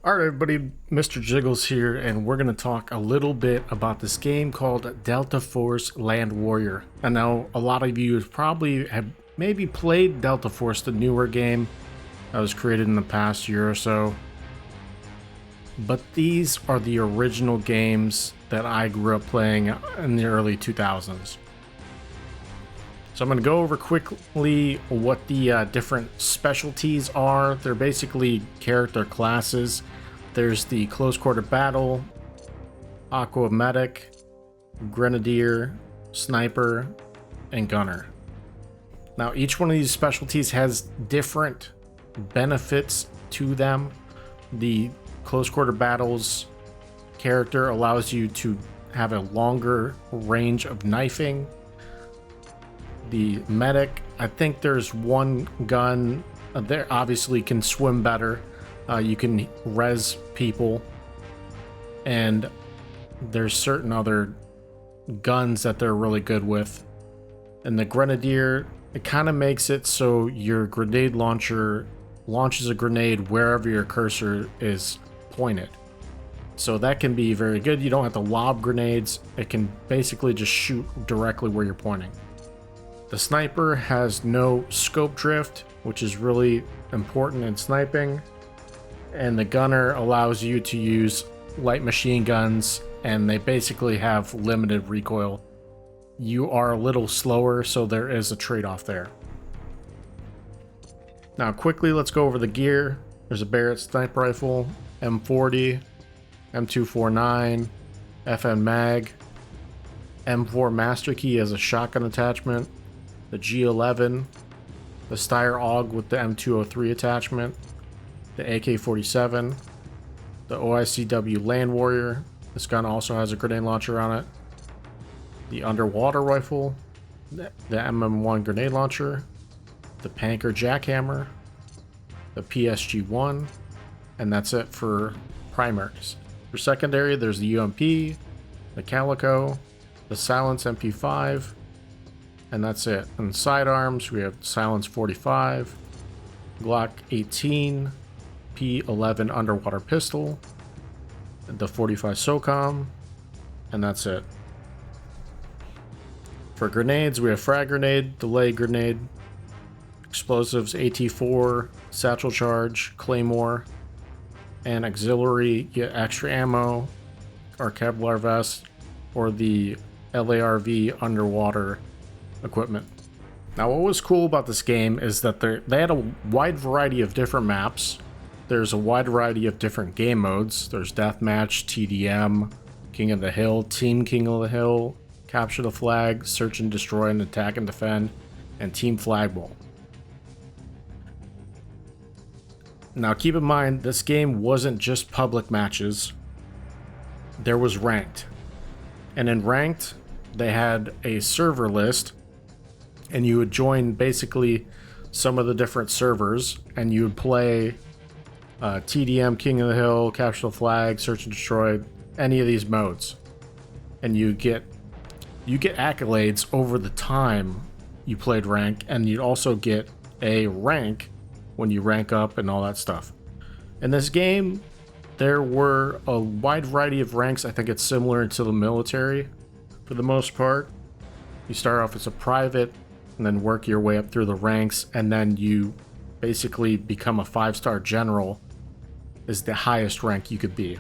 Alright everybody, Mr. Jiggles here, and we're going to talk a little bit about this game called Delta Force Land Warrior. And now a lot of you probably have maybe played Delta Force, the newer game that was created in the past year or so. But these are the original games that I grew up playing in the early 2000s. So I'm going to go over quickly what the different specialties are. They're basically character classes. There's the close quarter battle, aqua medic, grenadier, sniper, and gunner. Now each one of these specialties has different benefits to them. The close quarter battles character allows you to have a longer range of knifing. The medic, I think there's one gun there obviously can swim better. You can res people, and there's certain other guns that they're really good with. And the grenadier, it kind of makes it so your grenade launcher launches a grenade wherever your cursor is pointed. So that can be very good. You don't have to lob grenades. It can basically just shoot directly where you're pointing. The sniper has no scope drift, which is really important in sniping. And the gunner allows you to use light machine guns, and they basically have limited recoil. You are a little slower, so there is a trade-off there. Now quickly, let's go over the gear. There's a Barrett sniper rifle, M40, M249, FN mag, M4 master key as a shotgun attachment, the G11, the Steyr AUG with the M203 attachment, the AK-47, the OICW Land Warrior. This gun also has a grenade launcher on it. The underwater rifle, the MM1 grenade launcher, the Panker jackhammer, the PSG-1, and that's it for primaries. For secondary, there's the UMP, the Calico, the Silence MP5, and that's it. And sidearms, we have Silence 45, Glock 18, P11 underwater pistol, the 45 SOCOM, and that's it. For grenades, we have frag grenade, delay grenade, explosives, AT4, satchel charge, claymore, and auxiliary, get extra ammo, or Kevlar vest, or the LARV underwater equipment. Now what was cool about this game is that they had a wide variety of different maps. There's a wide variety of different game modes. There's Deathmatch, TDM, King of the Hill, Team King of the Hill, Capture the Flag, Search and Destroy and Attack and Defend, and Team Flag Bowl. Now keep in mind, this game wasn't just public matches. There was ranked. And in ranked, they had a server list, and you would join basically some of the different servers, and you would play TDM, King of the Hill, Capture the Flag, Search and Destroy, any of these modes. And you get accolades over the time you played rank, and you'd also get a rank when you rank up and all that stuff. In this game, there were a wide variety of ranks. I think it's similar to the military for the most part. You start off as a private and then work your way up through the ranks, and then you basically become a 5-star general is the highest rank you could be.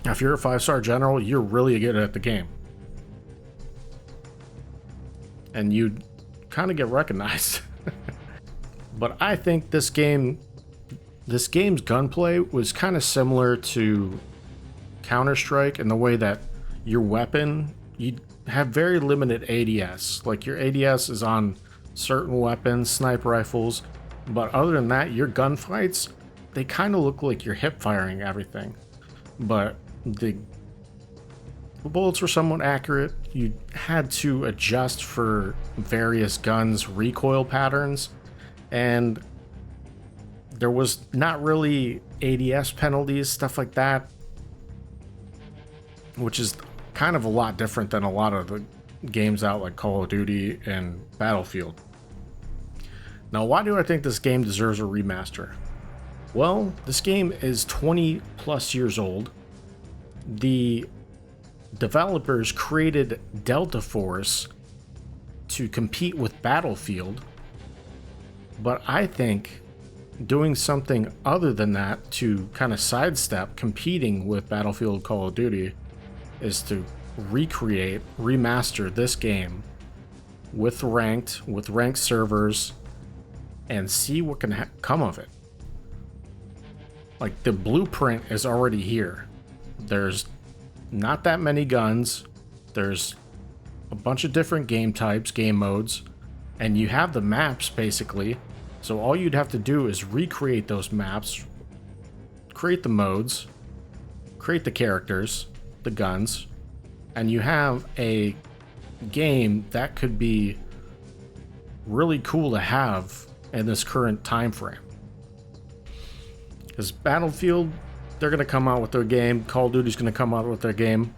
Now, if you're a 5-star general, you're really good at the game. And you kind of get recognized. But I think this game's gunplay was kind of similar to Counter-Strike in the way that your weapon, you have very limited ADS. Like your ADS is on certain weapons, sniper rifles, but other than that, your gunfights, they kind of look like you're hip firing everything. But the bullets were somewhat accurate. You had to adjust for various guns' recoil patterns, and there was not really ADS penalties, stuff like that, which is kind of a lot different than a lot of the games out like Call of Duty and Battlefield. Now, why do I think this game deserves a remaster? Well, this game is 20 plus years old. The developers created Delta Force to compete with Battlefield, but I think doing something other than that to kind of sidestep competing with Battlefield Call of Duty is to remaster this game with ranked servers and see what can come of it. Like, the blueprint is already here. There's not that many guns. There's a bunch of different game types, game modes, and you have the maps basically. So all you'd have to do is recreate those maps, create the modes, create the characters, the guns, and you have a game that could be really cool to have in this current time frame. Because Battlefield, they're going to come out with their game, Call of Duty's going to come out with their game,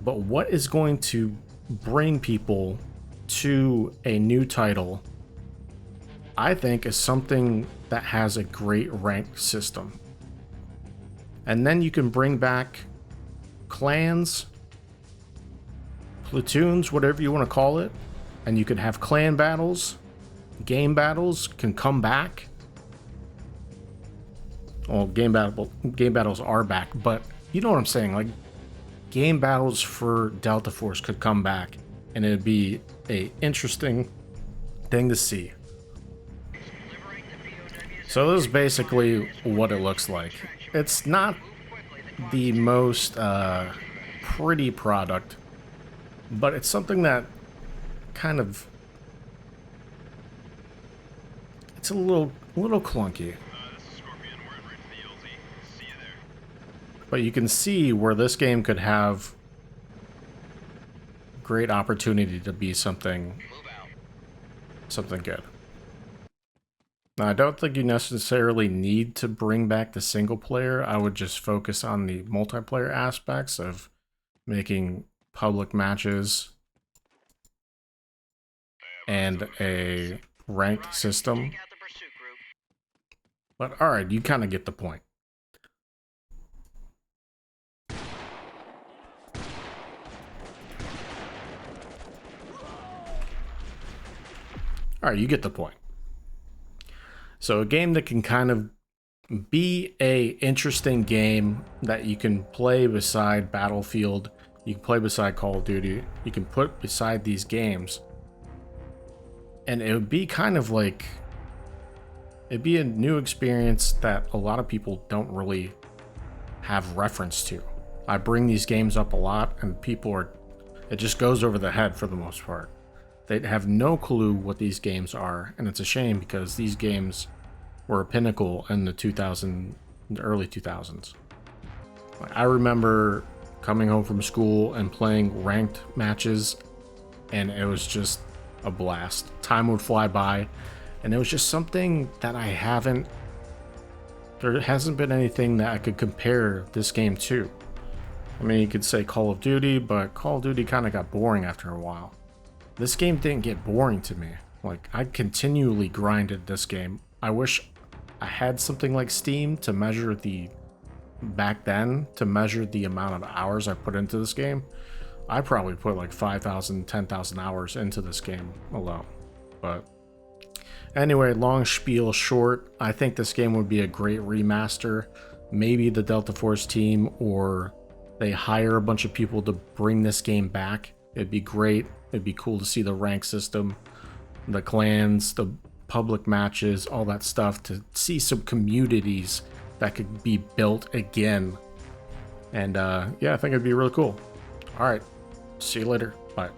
but what is going to bring people to a new title, I think, is something that has a great rank system. And then you can bring back clans, platoons, whatever you want to call it, and you can have clan battles, game battles can come back. Well, game battles are back, but you know what I'm saying, like, game battles for Delta Force could come back, and it'd be a interesting thing to see. So this is basically what it looks like. It's not the most pretty product, but it's something that kind of, it's a little clunky. But you can see where this game could have great opportunity to be something good. Now, I don't think you necessarily need to bring back the single player. I would just focus on the multiplayer aspects of making public matches and a ranked system. But alright, you kind of get the point. Alright, you get the point. So a game that can kind of be a interesting game that you can play beside Battlefield, you can play beside Call of Duty, you can put beside these games, and it would be kind of like, it'd be a new experience that a lot of people don't really have reference to. I bring these games up a lot, and it just goes over the head for the most part. They have no clue what these games are, and it's a shame because these games were a pinnacle in the early 2000s. I remember coming home from school and playing ranked matches, and it was just a blast. Time would fly by, and it was just something that there hasn't been anything that I could compare this game to. I mean, you could say Call of Duty, but Call of Duty kind of got boring after a while. This game didn't get boring to me. Like, I continually grinded this game. I wish I had something like Steam to measure the amount of hours I put into this game. I probably put like 5,000, 10,000 hours into this game alone. But anyway, long spiel short, I think this game would be a great remaster. Maybe the Delta Force team, or they hire a bunch of people to bring this game back. It'd be great. It'd be cool to see the rank system, the clans, the public matches, all that stuff, to see some communities that could be built again. And yeah, I think it'd be really cool. All right, see you later. Bye.